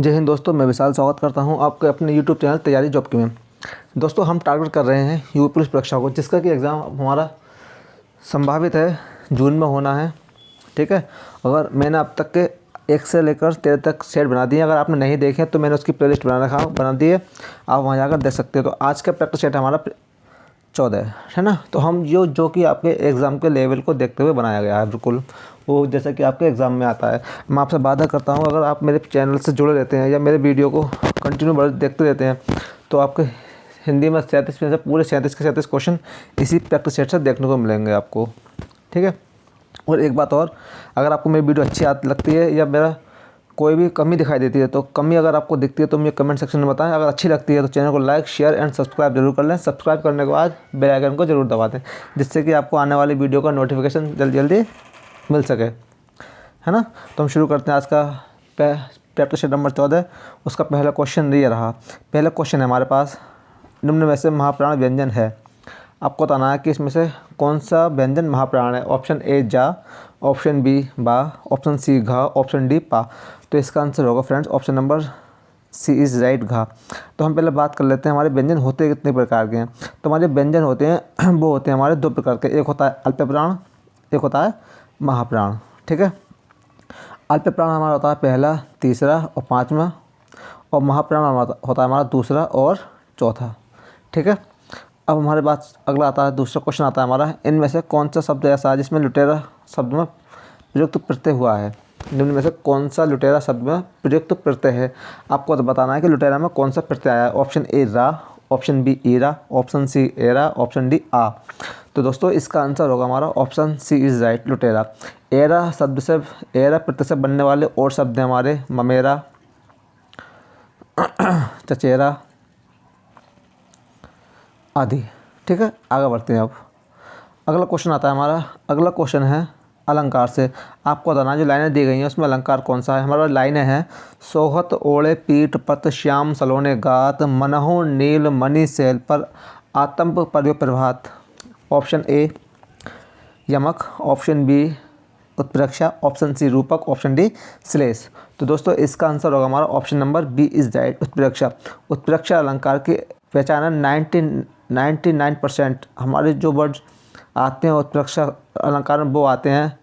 जय हिंद दोस्तों, मैं विशाल स्वागत करता हूं आपके अपने यूट्यूब चैनल तैयारी जॉब की में। दोस्तों, हम टारगेट कर रहे हैं यूपी पुलिस परीक्षा को, जिसका कि एग्ज़ाम हमारा संभावित है जून में होना है। ठीक है, अगर मैंने अब तक के 1 से लेकर 13 तक सेट बना दिए। अगर आपने नहीं देखे तो मैंने उसकी प्लेलिस्ट बना दी है, आप वहाँ जाकर देख सकते हो। तो आज का प्रैक्टिस सेट हमारा 14 है ना। तो हम जो कि आपके एग्ज़ाम के लेवल को देखते हुए बनाया गया है, बिल्कुल वो जैसा कि आपके एग्ज़ाम में आता है। मैं आपसे वादा करता हूँ, अगर आप मेरे चैनल से जुड़े रहते हैं या मेरे वीडियो को कंटिन्यू देखते रहते हैं तो आपके हिंदी में 37 में से पूरे 37 के 37 क्वेश्चन इसी प्रैक्टिस सेट से देखने को मिलेंगे आपको। ठीक है, और एक बात और, अगर आपको मेरी वीडियो अच्छी लगती है या मेरा कोई भी कमी दिखाई देती है तो कमी अगर आपको दिखती है तो मुझे कमेंट सेक्शन में बताएं। अगर अच्छी लगती है तो चैनल को लाइक, शेयर एंड सब्सक्राइब जरूर कर लें। सब्सक्राइब करने के बाद बेल आइकन को जरूर दबा दें, जिससे कि आपको आने वाली वीडियो का नोटिफिकेशन जल्दी जल्दी मिल सके, है ना। तो हम शुरू करते हैं आज का प्रैक्टिस सेट नंबर 14। उसका पहला क्वेश्चन ये रहा। पहला क्वेश्चन है हमारे पास, निम्न में से महाप्राण व्यंजन है। आपको बताना है कि इसमें से कौन सा व्यंजन महाप्राण है। ऑप्शन ए जा, ऑप्शन बी बा, ऑप्शन सी घा, ऑप्शन डी पा। तो इसका आंसर होगा friends option number C is right, घा। तो हम पहले बात कर लेते हैं हमारे व्यंजन होते कितने प्रकार के हैं। तो हमारे व्यंजन होते हैं वो होते हैं हमारे 2 प्रकार के, एक होता है अल्पप्राण, एक होता है महाप्राण। ठीक है, अल्पप्राण हमारा होता है पहला, तीसरा और 5वां, और महाप्राण होता है हमारा दूसरा और चौथा। ठीक है, अब हमारे पास अगला आता है, दूसरा क्वेश्चन आता है हमारा, इनमें से कौन सा शब्द ऐसा है जिसमें लुटेरा शब्द में प्रयुक्त प्रत्यय हुआ है। निम्न में से कौन सा लुटेरा शब्द में प्रयुक्त प्रत्यय है। आपको तो बताना है कि लुटेरा में कौन सा प्रत्यय आया है। ऑप्शन ए रा, ऑप्शन बी ईरा, ऑप्शन सी एरा, ऑप्शन डी आ। तो दोस्तों इसका आंसर होगा हमारा ऑप्शन सी इज़ राइट, लुटेरा। एरा शब्द से, एरा प्रत्यय से बनने वाले और शब्द हैं हमारे ममेरा, चचेरा आदि। ठीक है, आगे बढ़ते हैं। अब अगला क्वेश्चन आता है हमारा, अगला क्वेश्चन है अलंकार से। आपको बताना जो लाइनें दी गई हैं उसमें अलंकार कौन सा है। हमारा लाइनें हैं, सोहत ओढ़े पीठ पत श्याम सलोने गात, मनहु नील मणि शैल पर आतंप पर्यो प्रभात। ऑप्शन ए यमक, ऑप्शन बी उत्प्रेक्षा, ऑप्शन सी रूपक, ऑप्शन डी श्लेष। तो दोस्तों इसका आंसर होगा हमारा option number B is right, उत्प्रेक्षा। उत्प्रेक्षा अलंकार की पहचान है 99% हमारे जो वर्ड्स आते हैं उत्प्रेक्षा अलंकार में वो आते हैं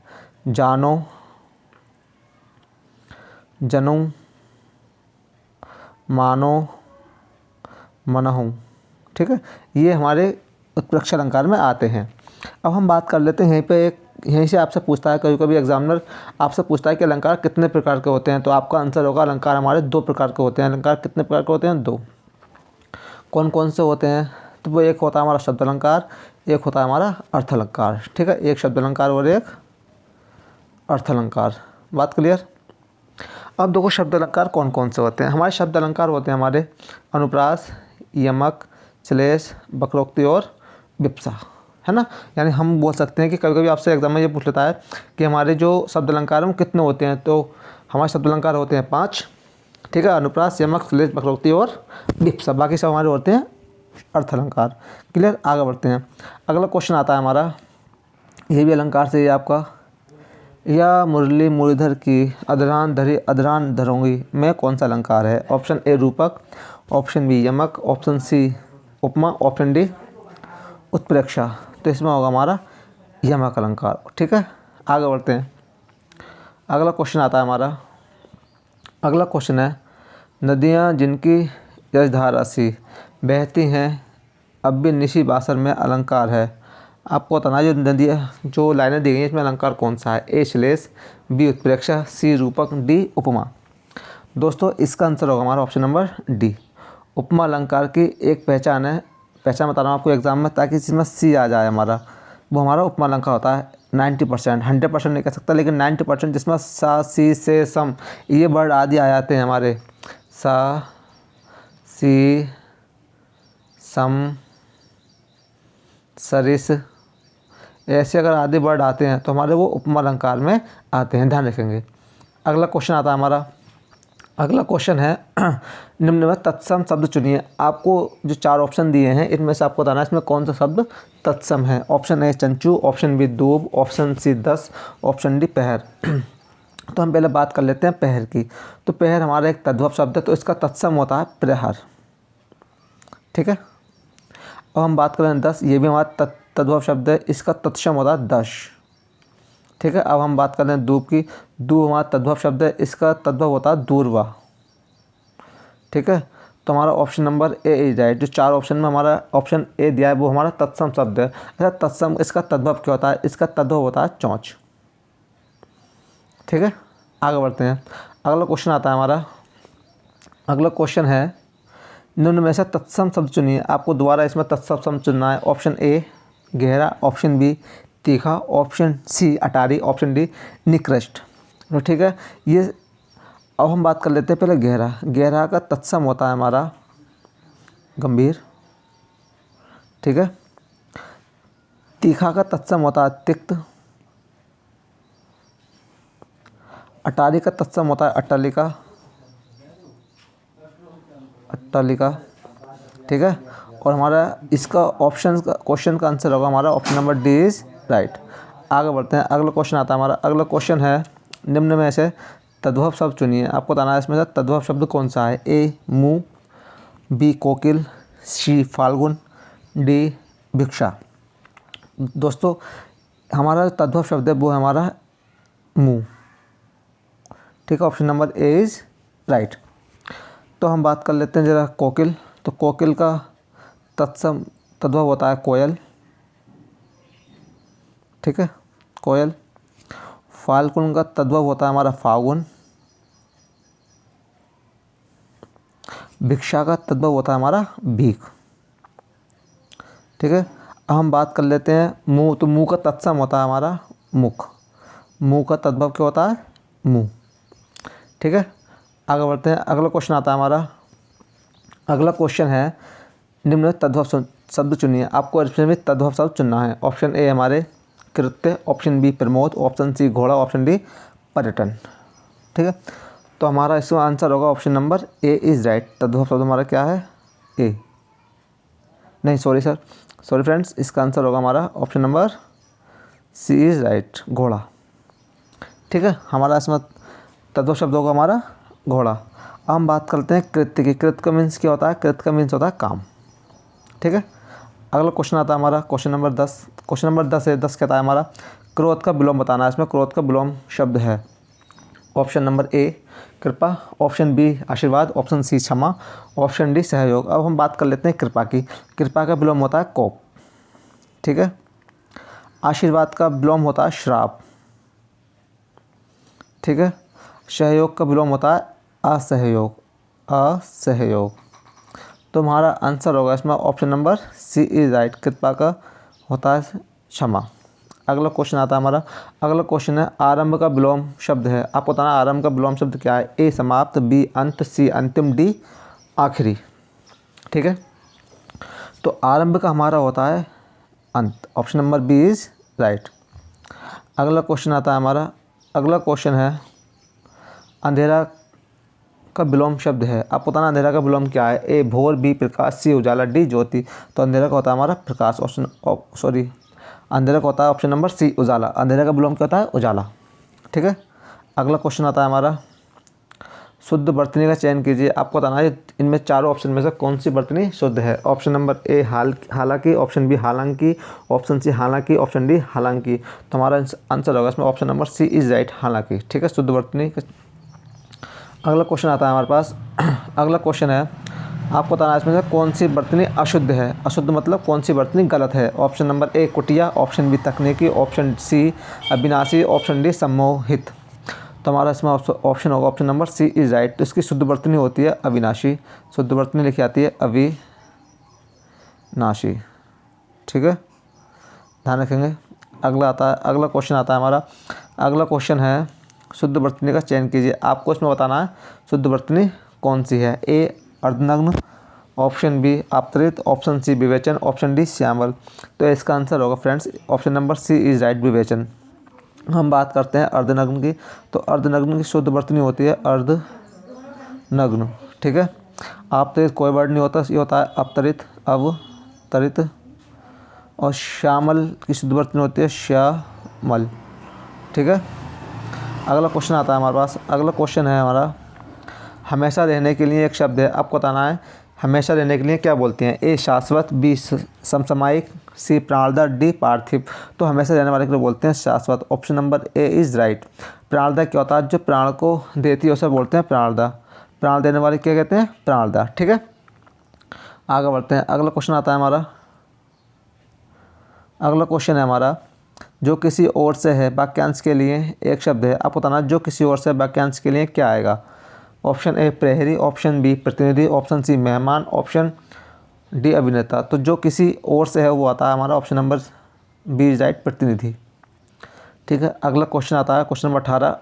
जानो, जनु, मानो, मनहु। ठीक है, ये हमारे उत्प्रेक्षा अलंकार में आते हैं। अब हम बात कर लेते हैं यहीं पे यहीं से आपसे पूछता है, कभी कभी एग्जामिनर आपसे पूछता है कि अलंकार कितने प्रकार के होते हैं। तो आपका आंसर होगा अलंकार हमारे 2 प्रकार के होते हैं। अलंकार कितने प्रकार के होते हैं? 2। कौन कौन से होते हैं? तो वो एक होता है हमारा शब्द अलंकार, एक होता है हमारा अर्थ अलंकार। ठीक है, एक शब्द अलंकार और एक अर्थ अलंकार। बात क्लियर? अब देखो शब्द अलंकार कौन कौन से होते हैं। हमारे शब्द अलंकार होते हैं हमारे अनुप्रास, यमक, श्लेष, वक्रोक्ति और विप्सा, है ना। यानी हम बोल सकते हैं कि कभी कभी आपसे एग्जाम में ये पूछ लेता है कि हमारे जो शब्द अलंकार हैं वो कितने होते हैं। तो हमारे शब्द अलंकार होते हैं 5। ठीक है, अनुप्रास, यमक, श्लेष, वक्रोक्ति और विप्सा। बाकी सब हमारे होते हैं अर्थ अलंकार। क्लियर, आगे बढ़ते हैं। अगला क्वेश्चन आता है हमारा, ये भी अलंकार से ही आपका, या मुरली मुरलीधर की अधरान धरी अधरान धरूंगी में कौन सा अलंकार है। ऑप्शन ए रूपक, ऑप्शन बी यमक, ऑप्शन सी उपमा, ऑप्शन डी उत्प्रेक्षा। तो इसमें होगा हमारा यमक अलंकार। ठीक है, आगे बढ़ते हैं। अगला क्वेश्चन आता है हमारा, अगला क्वेश्चन है, नदियाँ जिनकी यशधारा सी बहती हैं अब भी निशी बासर में अलंकार है। आपको बताना है जो नदियाँ, जो लाइनें दी गई हैं इसमें अलंकार कौन सा है। ए श्लेष, बी उत्प्रेक्षा, सी रूपक, डी उपमा। दोस्तों इसका आंसर होगा हमारा ऑप्शन नंबर डी, उपमा अलंकार की एक पहचान है। पहचान बता रहा हूँ आपको एग्जाम में, ताकि इसमें सी आ जाए हमारा, वो हमारा उपमा अलंकार होता है 90%। 100% नहीं कह सकता, लेकिन 90% जिसमें सा, सी, से, सम ये वर्ड आदि आ जाते हैं हमारे। सा, सी, सम, सरिस, ऐसे अगर आदि वर्ड आते हैं तो हमारे वो उपमा अलंकार में आते हैं, ध्यान रखेंगे। अगला क्वेश्चन आता है हमारा, अगला क्वेश्चन है निम्न में तत्सम शब्द चुनिए। आपको जो 4 ऑप्शन दिए हैं इनमें से आपको बताना है इसमें कौन सा शब्द तत्सम है। ऑप्शन ए चंचू, ऑप्शन बी दूब, ऑप्शन सी 10, ऑप्शन डी पहर। तो हम पहले बात कर लेते हैं पहर की। तो पहर हमारा एक तद्भव शब्द है, तो इसका तत्सम होता है प्रहर, ठीक है। अब हम बात करें दस, ये भी हमारा तद्भव शब्द है, इसका तत्सम होता है दश, ठीक है। अब हम बात करते हैं दूब की। दूब हमारा तद्भव शब्द है, इसका तद्भव होता है दूर्वा, ठीक है। तो हमारा option number A is right. जो 4 ऑप्शन में हमारा ऑप्शन ए दिया है वो हमारा तत्सम शब्द है। ऐसा तत्सम, इसका तद्भव क्या होता है? इसका तद्भव होता है चोंच, ठीक है। आगे बढ़ते हैं, अगला क्वेश्चन आता है हमारा। अगला क्वेश्चन है, निम्न में से तत्सम शब्द चुनिए। आपको दोबारा इसमें तत्सम शब्द चुनना है। ऑप्शन ए गहरा, ऑप्शन बी तीखा, ऑप्शन सी अटारी, ऑप्शन डी निकृष्ट। तो ठीक है, ये अब हम बात कर लेते हैं पहले गहरा। गहरा का तत्सम होता है हमारा गंभीर, ठीक है। तीखा का तत्सम होता है तिक्त। अटारी का तत्सम होता है अट्टालिका, अट्टालिका, ठीक है। और हमारा इसका ऑप्शन का क्वेश्चन का आंसर होगा हमारा option number D is right. आगे बढ़ते हैं, अगला क्वेश्चन आता है हमारा। अगला क्वेश्चन है, निम्न में से तद्भव शब्द चुनिए। आपको बताना है इसमें से तद्भव शब्द कौन सा है। ए मुँह, बी कोकिल, सी फाल्गुन, डी भिक्षा। दोस्तों हमारा तद्भव शब्द है वो है हमारा मुँह, ठीक है। Option number A is right. तो हम बात कर लेते हैं ज़रा कोकिल। तो कोकिल का तत्सम तद्भव होता है कोयल, ठीक है, कोयल। फाल्गुन का तद्भव होता है हमारा फागुन। भिक्षा का तद्भव होता है हमारा भीख, ठीक है। अब हम बात कर लेते हैं मुँह। तो मुँह का तत्सम होता है हमारा मुख। मुँह का तद्भव क्या होता है? मुँह, ठीक है। आगे बढ़ते हैं, अगला क्वेश्चन आता है हमारा। अगला क्वेश्चन है, निम्न तद्भव शब्द चुनिए। आपको इसमें भी तद्भव शब्द चुनना है। ऑप्शन ए हमारे कृत्य, ऑप्शन बी प्रमोद, ऑप्शन सी घोड़ा, ऑप्शन डी पर्यटन, ठीक है। तो हमारा इसका आंसर होगा option number A is right. तद्भव शब्द हमारा क्या है? ए नहीं, सॉरी फ्रेंड्स, इसका आंसर होगा हमारा option number C is right, घोड़ा, ठीक है। हमारा इसमें तद्भव शब्द होगा हमारा घोड़ा। अब हम बात करते हैं कृत्य की। कृत्य का मीन्स क्या होता है? कृत्य का मीन्स होता है काम, ठीक है। अगला क्वेश्चन आता है हमारा क्वेश्चन नंबर 10। क्वेश्चन नंबर 10 है, 10 कहता है हमारा क्रोध का विलोम बताना है। इसमें क्रोध का विलोम शब्द है ऑप्शन नंबर ए कृपा, ऑप्शन बी आशीर्वाद, ऑप्शन सी क्षमा, ऑप्शन डी सहयोग। अब हम बात कर लेते हैं कृपा की। कृपा का विलोम होता है कोप, ठीक है। आशीर्वाद का विलोम होता है श्राप, ठीक है। सहयोग का विलोम होता है असहयोग, असहयोग। तो हमारा आंसर होगा इसमें option number C is right. कृपा का होता है क्षमा। अगला क्वेश्चन आता है हमारा। अगला क्वेश्चन है, आरंभ का विलोम शब्द है। आपको बताना आरंभ का विलोम शब्द क्या है। ए समाप्त, बी अंत, सी अंतिम, डी आखिरी, ठीक है। तो आरंभ का हमारा होता है अंत। Option number B is right. अगला क्वेश्चन आता है हमारा। अगला क्वेश्चन है, अंधेरा का विलोम शब्द है। आपको बताना अंधेरा का विलोम क्या है। ए भोर, बी प्रकाश, सी उजाला, डी ज्योति। तो अंधेरा का होता है हमारा प्रकाश। अंधेरा का होता है ऑप्शन नंबर सी उजाला। अंधेरा का विलोम क्या होता है? उजाला, ठीक है। अगला क्वेश्चन आता है हमारा, शुद्ध वर्तनी का चयन कीजिए। आपको बताना है इनमें चारों ऑप्शन में से कौन सी वर्तनी शुद्ध है। ऑप्शन नंबर ए हालांकि, ऑप्शन बी हालांकि, ऑप्शन सी हालांकि, ऑप्शन डी हालांकि। तो हमारा आंसर होगा इसमें option number C is right, हालांकि, ठीक है, शुद्ध वर्तनी। अगला क्वेश्चन आता है हमारे पास। अगला क्वेश्चन है, आपको बताना है इसमें से कौन सी वर्तनी अशुद्ध है। अशुद्ध मतलब कौन सी वर्तनी गलत है। ऑप्शन नंबर ए कुटिया, ऑप्शन बी तकनीकी, ऑप्शन सी अविनाशी, ऑप्शन डी सम्मोहित। तो हमारा इसमें ऑप्शन होगा option number C is right. तो इसकी शुद्ध वर्तनी होती है अविनाशी। शुद्ध वर्तनी लिखी आती है अविनाशी, ठीक है, ध्यान रखेंगे। अगला क्वेश्चन आता है हमारा। अगला क्वेश्चन है, शुद्ध वर्तनी का चयन कीजिए। आपको इसमें बताना है शुद्ध वर्तनी कौन सी है। ए अर्धनग्न, ऑप्शन बी आपतरित, ऑप्शन सी विवेचन, ऑप्शन डी श्यामल। तो इसका आंसर होगा friends option number C is right, विवेचन। हम बात करते हैं अर्धनग्न की। तो अर्धनग्न की शुद्ध वर्तनी होती है अर्धनग्न, ठीक है। आपतरित कोई वर्ड नहीं होता, ये होता है अपतरित, अवतरित। और श्यामल की शुद्ध वर्तनी होती है श्यामल, ठीक है। अगला क्वेश्चन आता है हमारे पास। अगला क्वेश्चन है हमारा, हमेशा रहने के लिए एक शब्द है, आपको बताना है हमेशा रहने के लिए क्या बोलते हैं। ए शाश्वत, बी समसामयिक, सी प्राणदा, डी पार्थिव। तो हमेशा रहने वाले के लिए बोलते हैं शाश्वत। Option number A is right. प्राणदा क्या होता है, जो प्राण को देती है उसे बोलते हैं प्राणदा। प्राण देने वाले क्या कहते हैं, प्राणदा। ठीक है, आगे बढ़ते हैं। अगला क्वेश्चन आता है हमारा। अगला क्वेश्चन है हमारा, जो किसी और से है वाक्यांश के लिए एक शब्द है, आपको बताना जो किसी और से वाक्यांश के लिए क्या आएगा। ऑप्शन ए प्रहरी, ऑप्शन बी प्रतिनिधि, ऑप्शन सी मेहमान, ऑप्शन डी अभिनेता। तो जो किसी और से है वो आता है हमारा option number B is right, प्रतिनिधि। ठीक है, अगला क्वेश्चन आता है क्वेश्चन नंबर 18।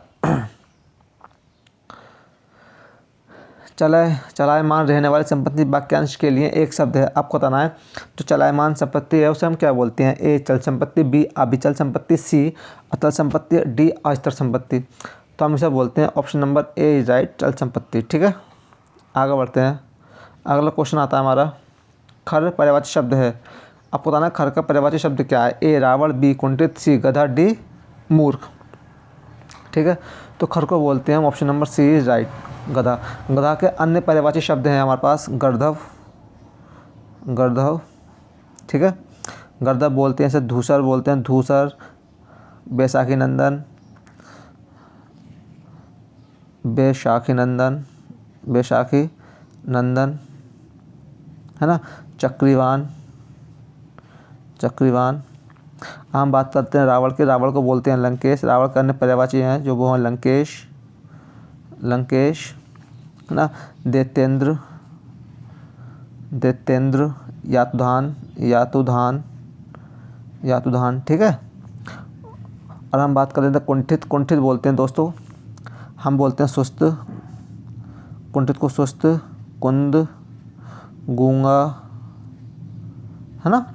चलायमान रहने वाली संपत्ति वाक्यांश के लिए एक शब्द है, आपको बताना है जो चलायमान संपत्ति है उसे हम क्या बोलते हैं। ए चल संपत्ति, बी अभिचल संपत्ति, सी अचल संपत्ति, डी अस्थिर संपत्ति। तो हम इसे बोलते हैं option number A is right, चल संपत्ति। ठीक है, आगे बढ़ते हैं। अगला क्वेश्चन आता है हमारा, खर पर्यायवाची शब्द है, आपको बताना है खर का पर्यायवाची शब्द क्या है। ए रावण, बी कुंठित, सी गधा, डी मूर्ख। ठीक है, तो खर को बोलते हैं हम option number C is right, गधा। गधा के अन्य पर्यायवाची शब्द हैं हमारे पास गर्दभ, गर्दभ। ठीक है, गर्दभ बोलते हैं, इसे धूसर बोलते हैं, धूसर, बैसाखी नंदन, बैसाखी नंदन, बैसाखी नंदन, है ना, चक्रीवान, चक्रीवान। हम बात करते हैं रावण के। रावण को बोलते हैं लंकेश। रावण के अन्य पर्यायवाची हैं जो वो हैं लंकेश, लंकेश, है ना, दैत्येंद्र, दैत्येंद्र, यातुधान, यातुधान, यातुधान। ठीक है, और हम बात कर लेते हैं कुंठित। कुंठित बोलते हैं दोस्तों, हम बोलते हैं सुस्त, कुंठित को सुस्त, कुंद, गूंगा, है ना,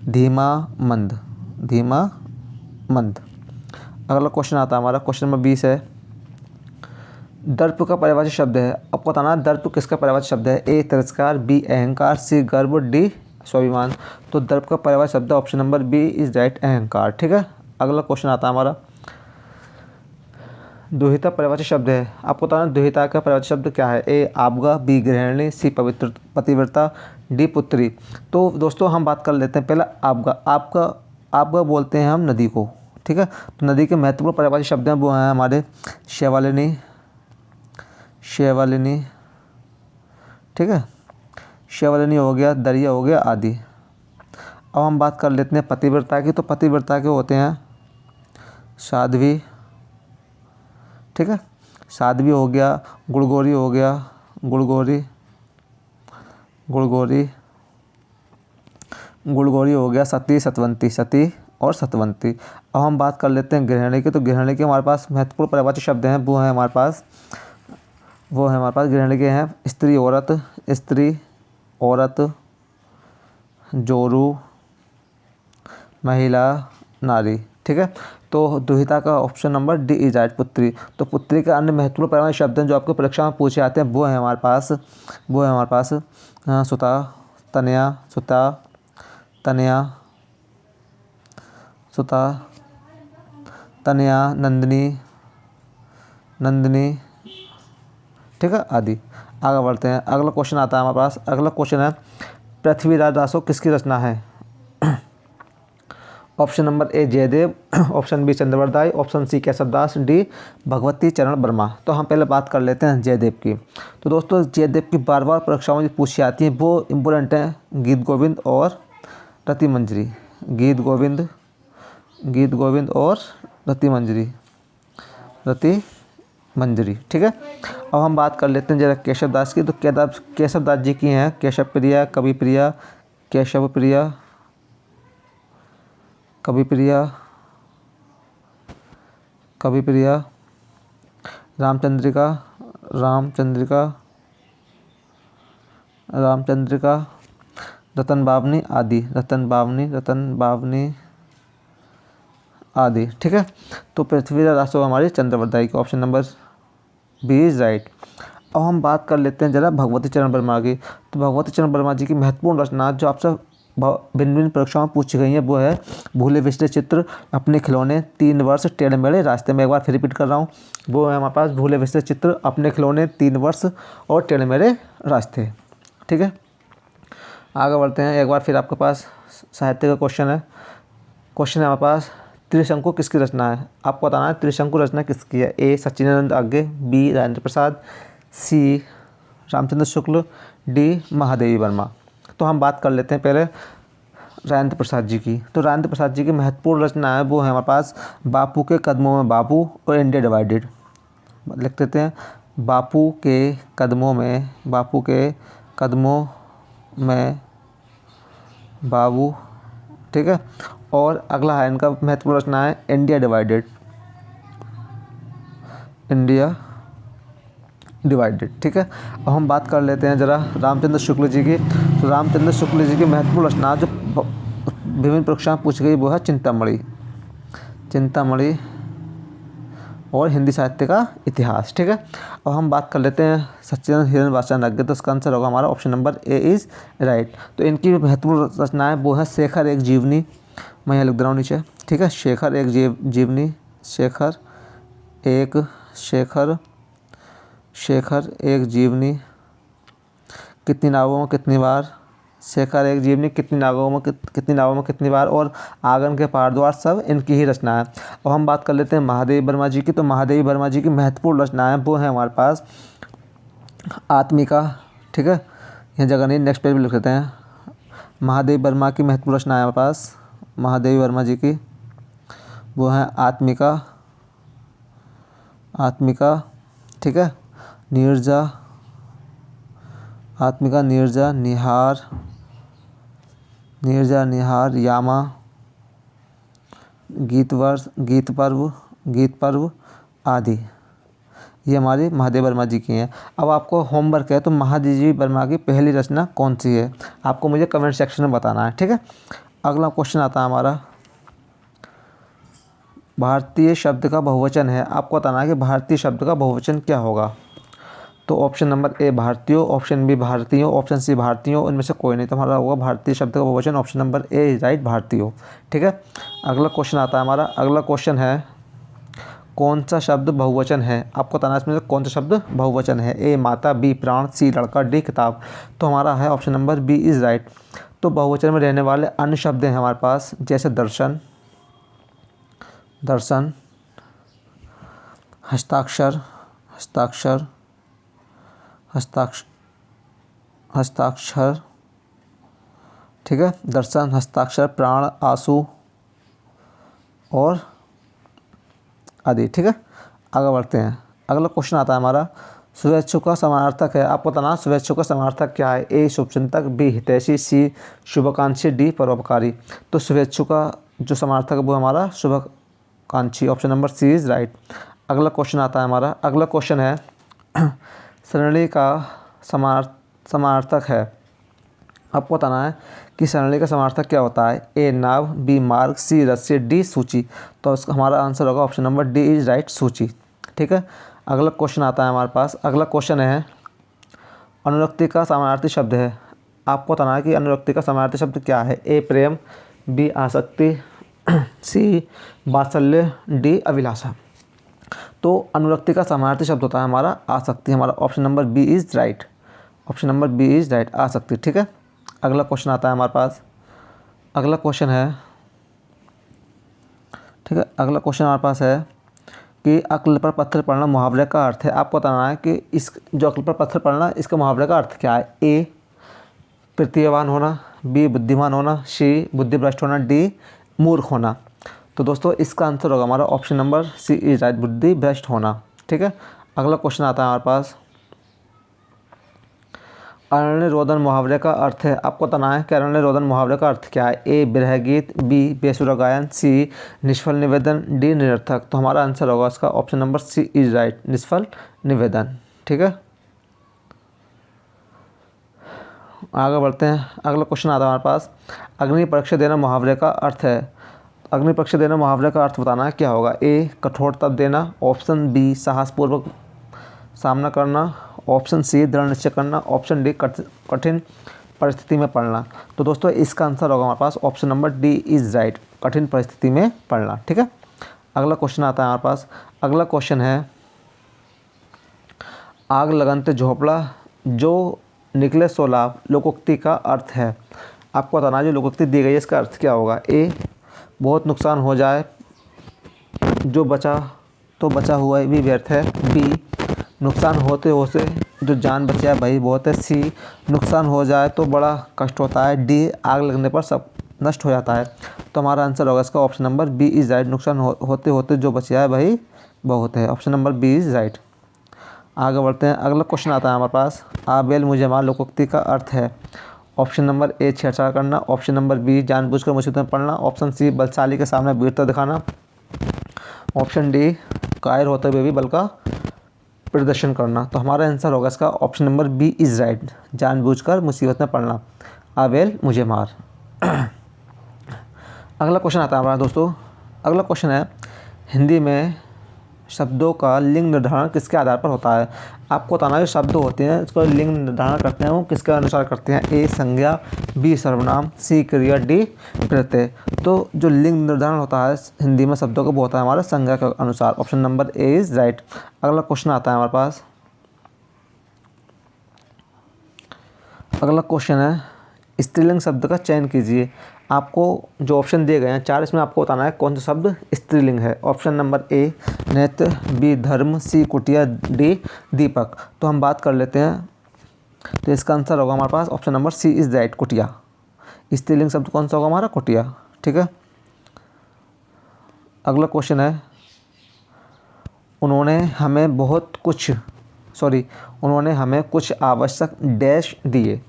धीमा, मंद, धीमा, मंद। अगला क्वेश्चन आता है हमारा क्वेश्चन नंबर 20 है, दर्प का पर्यायवाची शब्द है, आपको बताना दर्प किसका पर्यायवाची शब्द है। ए तिरस्कार, बी अहंकार, सी गर्व, डी स्वाभिमान। तो दर्प का पर्यायवाची शब्द option number B is right, अहंकार। ठीक है, अगला क्वेश्चन आता है हमारा, दुहिता पर्यायवाची शब्द है, आपको बताना दुहिता का पर्यायवाची शब्द क्या है। ए आपगा, बी गृहिणी, सी पवित्र पतिव्रता, डी पुत्री। तो दोस्तों हम बात कर लेते हैं पहला आपगा। आपका आपगा बोलते हैं हम नदी को। ठीक है, तो नदी के महत्वपूर्ण पर्यायवाची शब्द हैं वो हैं हमारे शैवालिनी, शैवालिनी। ठीक है, शैवालिनी हो गया, दरिया हो गया, आदि। अब हम बात कर लेते हैं पतिव्रता की। तो पतिव्रता के होते हैं साध्वी। ठीक है, साध्वी हो गया, गुड़गोरी हो गया, गुड़गोरी, गुड़गोरी, गुड़गोरी हो गया, सती, सतवंती, सती और सतवंती। अब हम बात कर लेते हैं गृहिणी की। तो गृहिणी के हमारे पास महत्वपूर्ण पर्यायवाची शब्द हैं वो हैं हमारे पास, वो है हमारे पास गृहिणी के हैं स्त्री, औरत, स्त्री, औरत, जोरू, महिला, नारी। ठीक है, तो दुहिता का option number D is right, पुत्री। तो पुत्री के अन्य महत्वपूर्ण पर्यायवाची शब्द हैं जो आपको परीक्षा में पूछे आते हैं वो है हमारे पास, वो है हमारे पास सुता, तनया, सुता, तनया, सुता, तनया, नंदिनी, नंदिनी। ठीक है, आदि। आगे बढ़ते हैं। अगला क्वेश्चन आता है हमारे पास। अगला क्वेश्चन है, पृथ्वीराज दासो किसकी रचना है। Option number A Jayadev, option B Chandbardai दाई, option C Keshavdas, D Bhagwati Charan Verma. तो हम पहले बात कर लेते हैं जयदेव की। तो दोस्तों जयदेव की बार बार परीक्षाओं में पूछी आती हैं वो इम्पोर्टेंट हैं गीत गोविंद और रति मंजरी। गीत गोविंद, गीत गोविंद और रति मंजरी, रति मंजरी। ठीक है, अब हम बात कर लेते हैं जरा केशवदास की। तो केशवदास जी की हैं केशव प्रिया, कवि प्रिया, केशव प्रिया, कवि प्रिया, कवि प्रिया, रामचंद्रिका, रामचंद्रिका, रामचंद्रिका, रतन बावनी, आदि, रतन बावनी, रतन बावनी, आदि। ठीक है, तो पृथ्वीराज दासो हमारी चंद्रवरदाई की, option number B is right. अब हम बात कर लेते हैं जरा भगवती चरण वर्मा की। तो भगवती चरण वर्मा जी की महत्वपूर्ण रचना जो आपसे भिन्न भिन्न परीक्षाओं में पूछी गई हैं वो है भूले बिसरे चित्र, अपने खिलौने, 3 वर्ष, टेढ़े मेढ़े रास्ते। मैं एक बार फिर रिपीट कर रहा हूँ, वो है हमारे पास भूले बिसरे चित्र, अपने खिलौने, 3 वर्ष और टेढ़े मेढ़े रास्ते। ठीक है, आगे बढ़ते हैं। एक बार फिर आपके पास साहित्य का क्वेश्चन है हमारे पास, त्रिशंकु किसकी रचना है? आपको बताना है त्रिशंकु रचना किसकी है। ए सच्चिदानंद आगे, बी राजेंद्र प्रसाद, सी रामचंद्र शुक्ल, डी महादेवी वर्मा। तो हम बात कर लेते हैं पहले राजेंद्र प्रसाद जी की। तो राजेंद्र प्रसाद जी की महत्वपूर्ण रचना है वो है हमारे पास बापू के कदमों में बाबू और इंडिया डिवाइडेड। लिख देते हैं बापू के कदमों में बाबू। ठीक है, और अगला है इनका महत्वपूर्ण रचना है इंडिया डिवाइडेड। ठीक है, अब हम बात कर लेते हैं ज़रा रामचंद्र शुक्ल जी की। तो रामचंद्र शुक्ल जी की महत्वपूर्ण रचना जो विभिन्न परीक्षा में पूछी गई वो है चिंतामणि और हिंदी साहित्य का इतिहास। ठीक है, अब हम बात कर लेते हैं सच्चिदानंद हिरण्यवासन आज्ञे। तो इसका आंसर होगा हमारा option number A is right. तो इनकी महत्वपूर्ण रचनाएं वो है शेखर एक जीवनी, मैं यहाँ लिख दे रहा हूँ नीचे। ठीक है, शेखर एक जीवनी, शेखर एक जीवनी, कितनी नावों में कितनी बार, शेखर एक जीवनी, कितनी नावों में कितनी बार, और आंगन के पारद्वार सब इनकी ही रचना है। और हम बात कर लेते हैं महादेवी वर्मा जी की। तो महादेवी वर्मा जी की महत्वपूर्ण रचनाएं वो हैं हमारे पास आत्मिका। ठीक है, यह जगह नहीं, नेक्स्ट पेज पर लिख लेते हैं। महादेवी वर्मा की महत्वपूर्ण रचनाएं हमारे पास, महादेवी वर्मा जी की वो हैं आत्मिका। ठीक है, नीरजा, निहार, यामा, गीत पर्व आदि, ये हमारी महादेवी वर्मा जी की हैं। अब आपको होमवर्क है, तो महादेवी वर्मा की पहली रचना कौन सी है आपको मुझे कमेंट सेक्शन में बताना है। ठीक है, अगला क्वेश्चन आता है हमारा, भारतीय शब्द का बहुवचन है। आपको बताना है कि भारतीय शब्द का बहुवचन क्या होगा। तो ऑप्शन नंबर ए भारतीयों, ऑप्शन बी भारतीयों, ऑप्शन सी भारतीयों, इनमें से कोई नहीं। तो हमारा होगा भारतीय शब्द का बहुवचन ऑप्शन नंबर ए राइट, भारतीयों। ठीक है, अगला क्वेश्चन आता है हमारा। अगला क्वेश्चन है कौन सा शब्द बहुवचन है। आपको बताना है इसमें से कौन सा शब्द बहुवचन है। ए माता, बी प्राण, सी लड़का, डी किताब। तो हमारा है option number B is right. तो बहुवचन में रहने वाले अन्य शब्द हैं हमारे पास जैसे दर्शन, हस्ताक्षर, ठीक है, दर्शन, हस्ताक्षर, प्राण, आंसू और आदि। ठीक है, आगे बढ़ते हैं। अगला क्वेश्चन आता है हमारा, शुभेच्छुक का समानार्थक है। आपको बताना शुभेच्छुक का समानार्थक क्या है। ए शुभचिंतक, बी हितैषी, सी शुभाकांक्षी, डी परोपकारी। तो शुभेच्छुक का जो समानार्थक है वो हमारा शुभाकांक्षी, option number C is right. अगला क्वेश्चन आता है हमारा। अगला क्वेश्चन है सरणी का समानार्थक है। आपको बताना है कि सरणी का समानार्थक क्या होता है। ए नाव, बी मार्ग, सी रस्सी, डी सूची। तो इसका हमारा आंसर होगा option number D is right, सूची। ठीक है, अगला क्वेश्चन आता है हमारे पास। अगला क्वेश्चन है अनुरक्ति का समानार्थी शब्द है। आपको बताना है कि अनुरक्ति का समानार्थी शब्द क्या है। ए प्रेम, बी आसक्ति, सी वात्सल्य, डी अभिलाषा। तो अनुरक्ति का समानार्थी शब्द होता है हमारा आसक्ति। हमारा option number B is right, option number B is right, आसक्ति। ठीक है, अगला क्वेश्चन आता है हमारे पास। अगला क्वेश्चन है, ठीक है, अगला क्वेश्चन हमारे पास है कि अक्ल पर पत्थर पड़ना मुहावरे का अर्थ है। आपको बताना है कि इस जो अक्ल पर पत्थर पड़ना इसका मुहावरे का अर्थ क्या है। ए प्रतिभावान होना, बी बुद्धिमान होना, सी बुद्धिभ्रष्ट होना, डी मूर्ख होना। तो दोस्तों इसका आंसर होगा हमारा option number C is right, बुद्धिभ्रष्ट होना। ठीक है, अगला क्वेश्चन आता है हमारे पास। अरण्य रोदन मुहावरे का अर्थ है। आपको बताना है कि अरण्य रोदन मुहावरे का अर्थ क्या है। ए बिरह गीत, बी बेसुरा गायन, सी निष्फल निवेदन, डी निरर्थक। तो हमारा आंसर होगा इसका option number C is right, निष्फल निवेदन। ठीक है, आगे बढ़ते हैं। अगला क्वेश्चन आता है हमारे पास। अग्नि परीक्षा देना मुहावरे का अर्थ है। अग्नि परीक्षा देना मुहावरे का अर्थ बताना है क्या होगा। ए कठोर तप देना, ऑप्शन बी साहसपूर्वक सामना करना, ऑप्शन सी दृढ़ निश्चय करना, ऑप्शन डी कठिन परिस्थिति में पढ़ना। तो दोस्तों इसका आंसर होगा हमारे पास option number D is right, कठिन परिस्थिति में पढ़ना। ठीक है, अगला क्वेश्चन आता है हमारे पास। अगला क्वेश्चन है, आग लगनते झोपड़ा जो निकले सो लाभ लोकोक्ति का अर्थ है। आपको बताना है जो लोकोक्ति दी गई है इसका अर्थ क्या होगा। ए, बहुत नुकसान हो जाए, जो बचा तो बचा हुआ भी व्यर्थ है। बी, नुकसान होते होते जो जान बच जाए वही बहुत है। सी, नुकसान हो जाए तो बड़ा कष्ट होता है। डी, आग लगने पर सब नष्ट हो जाता है। तो हमारा आंसर होगा इसका option number B is right, नुकसान होते होते जो बच जाए वही बहुत है। Option number B is right. आगे बढ़ते हैं, अगला क्वेश्चन आता है हमारे पास। आ बैल मुझे मार लोकोक्ति का अर्थ है। ऑप्शन नंबर ए, छेड़छाड़ करना। ऑप्शन नंबर बी, जानबूझकर मुसीबत में पड़ना। ऑप्शन सी, बलशाली के सामने वीरता दिखाना। ऑप्शन डी, कायर होते हुए भी बल का प्रदर्शन करना। तो हमारा आंसर होगा इसका option number B is right, जानबूझकर मुसीबत में पड़ना। आ बैल मुझे मार। अगला क्वेश्चन आता है हमारा दोस्तों। अगला क्वेश्चन है, हिंदी में शब्दों का लिंग निर्धारण किसके आधार पर होता है। आपको बताना है जो शब्द होते हैं इसको लिंग निर्धारण करते हैं वो किसके अनुसार करते हैं। ए, संज्ञा। बी, सर्वनाम। सी, क्रिया। डी, प्रत्यय। तो जो लिंग निर्धारण होता है हिंदी में शब्दों का वो होता है हमारा संज्ञा के अनुसार। Option number A is right. अगला क्वेश्चन आता है हमारे पास। अगला क्वेश्चन है, स्त्रीलिंग शब्द का चयन कीजिए। आपको जो ऑप्शन दिए गए हैं 4, इसमें आपको बताना है कौन सा शब्द स्त्रीलिंग है। ऑप्शन नंबर ए, नेत्र। बी, धर्म। सी, कुटिया। डी, दीपक। तो हम बात कर लेते हैं, तो इसका आंसर होगा हमारे पास option number C is right, कुटिया। स्त्रीलिंग शब्द कौन सा होगा हमारा, कुटिया। ठीक है, अगला क्वेश्चन है, उन्होंने हमें कुछ आवश्यक डैश दिए।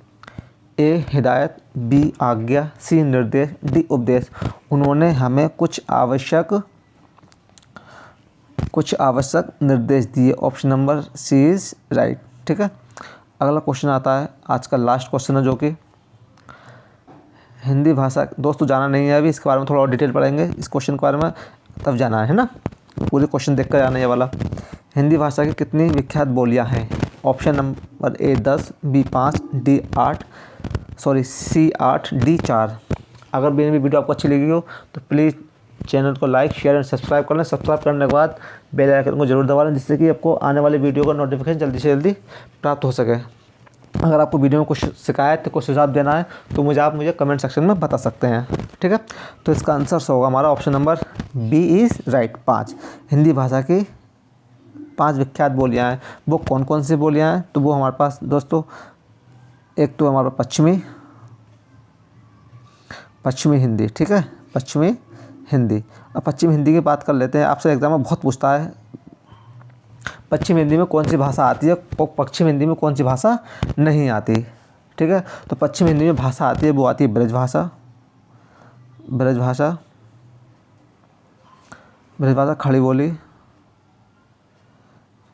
ए, हिदायत। बी, आज्ञा। सी, निर्देश। डी, उपदेश। उन्होंने हमें कुछ आवश्यक निर्देश दिए। Option number C is right. ठीक है, अगला क्वेश्चन आता है, आज का लास्ट क्वेश्चन है जो कि हिंदी भाषा। दोस्तों जाना नहीं है अभी, इसके बारे में थोड़ा और डिटेल पढ़ेंगे इस क्वेश्चन के बारे में, तब जाना है ना। पूरे क्वेश्चन देख कर जाना ये वाला। हिंदी भाषा की कितनी विख्यात बोलियाँ हैं। Option number A, 10। B, 5। D, 8। C, 8। D, 4। अगर मेरी वीडियो आपको अच्छी लगी हो तो प्लीज़ चैनल को लाइक, शेयर एंड सब्सक्राइब कर लें। सब्सक्राइब करने के बाद बेल आइकन को जरूर दबा लें, जिससे कि आपको आने वाले वीडियो का नोटिफिकेशन जल्दी से जल्दी प्राप्त हो सके। अगर आपको वीडियो में कुछ शिकायत, कुछ सुझाव देना है तो मुझे कमेंट सेक्शन में बता सकते हैं। ठीक है, तो इसका आंसर होगा हमारा option number B is right, 5। Hindi भाषा की 5 विख्यात बोलियाँ हैं। वो कौन कौन सी बोलियाँ हैं, तो वो हमारे पास दोस्तों, एक तो हमारा पश्चिमी हिंदी। ठीक है, पश्चिमी हिंदी। अब पश्चिमी हिंदी की बात कर लेते हैं। आपसे एग्जाम में बहुत पूछता है पश्चिम हिंदी में कौन सी भाषा आती है, पश्चिम हिंदी में कौन सी भाषा नहीं आती। ठीक है, तो पश्चिम हिंदी में भाषा आती है, वो आती है ब्रजभाषा।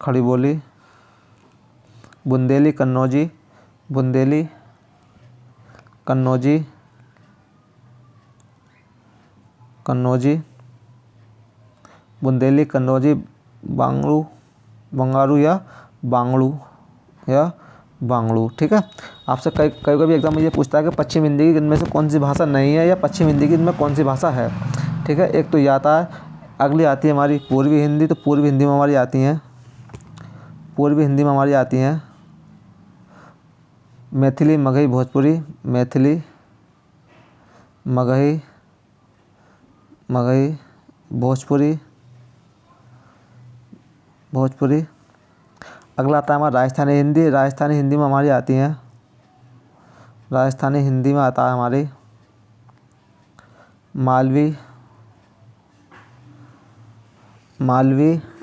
खड़ी बोली, बुंदेली, कन्नौजी, बुंदेली, कन्नौजी, बंगारू या बांगड़ू। ठीक है, आपसे कभी एग्जाम में ये पूछता है कि पश्चिम हिंदी की इनमें से कौन सी भाषा नहीं है या पश्चिम हिंदी की इनमें कौन सी भाषा है। ठीक है, एक तो ये आता है। अगली आती है हमारी पूर्वी हिंदी। तो पूर्वी हिंदी में हमारी आती हैं मैथिली, मगही, भोजपुरी। भोजपुरी। अगला आता है हमारा राजस्थानी हिंदी। राजस्थानी हिंदी में हमारी आती हैं, राजस्थानी हिंदी में आता है हमारी मालवी,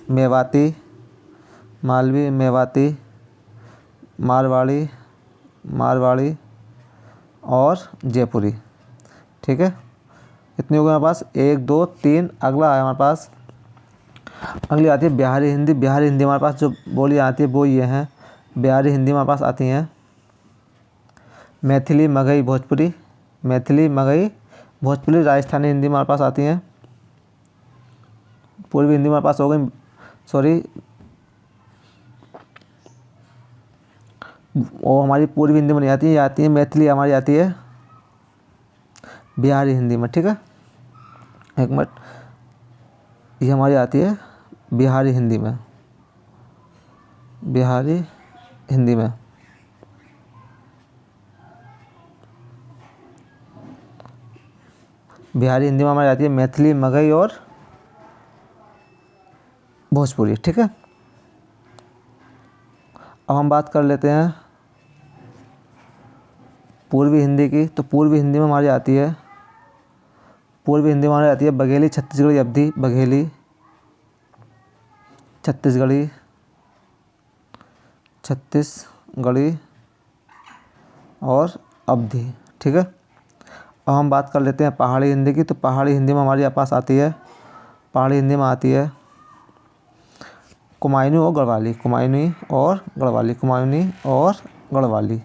मेवाती, मारवाड़ी और जयपुरी। ठीक है, इतनी हो गई हमारे पास, 1 2 3। अगला है हमारे पास, अगली आती है बिहारी हिंदी। बिहारी हिंदी हमारे पास जो बोली आती है वो ये हैं। बिहारी हिंदी हमारे पास आती हैं मैथिली, मगही, भोजपुरी। राजस्थानी हिंदी हमारे पास आती हैं। पूर्वी हिंदी हमारे पास हो गई, वो हमारी पूर्वी हिंदी में नहीं आती है, ये आती है मैथिली, हमारी आती है बिहारी हिंदी में। ठीक है, एक मिनट, ये हमारी आती है बिहारी हिंदी में, बिहारी हिंदी में। बिहारी हिंदी में हमारी आती है मैथिली, मगही और भोजपुरी। ठीक है, अब हम बात कर लेते हैं पूर्वी हिंदी की। तो पूर्वी हिंदी में हमारी आती है, पूर्वी हिंदी में हमारी आती है बघेली, छत्तीसगढ़ी, अवधी, बघेली, छत्तीसगढ़ी, छत्तीसगढ़ी और अवधी। ठीक है, अब हम बात कर लेते हैं पहाड़ी हिंदी की। तो पहाड़ी हिंदी में हमारे पास आती है, पहाड़ी हिंदी में आती है कुमायूनी और गढ़वाली, कुमायूनी और गढ़वाली, कुमायूनी और गढ़वाली,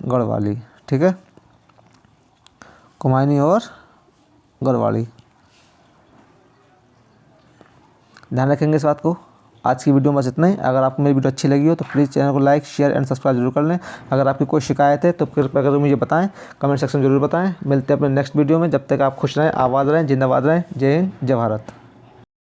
गढ़वाली। ठीक है, कुमायूनी और गढ़वाली, ध्यान रखेंगे इस बात को। आज की वीडियो में बस इतना ही। अगर आपको मेरी वीडियो अच्छी लगी हो तो प्लीज़ चैनल को लाइक, शेयर एंड सब्सक्राइब जरूर कर लें। अगर आपकी कोई शिकायत है तो कृपया कर मुझे बताएं, कमेंट सेक्शन में जरूर बताएं। मिलते हैं अपने नेक्स्ट वीडियो में। जब तक आप खुश रहें, आबाद रहें, जिंदाबाद रहें। जय हिंद, जय भारत।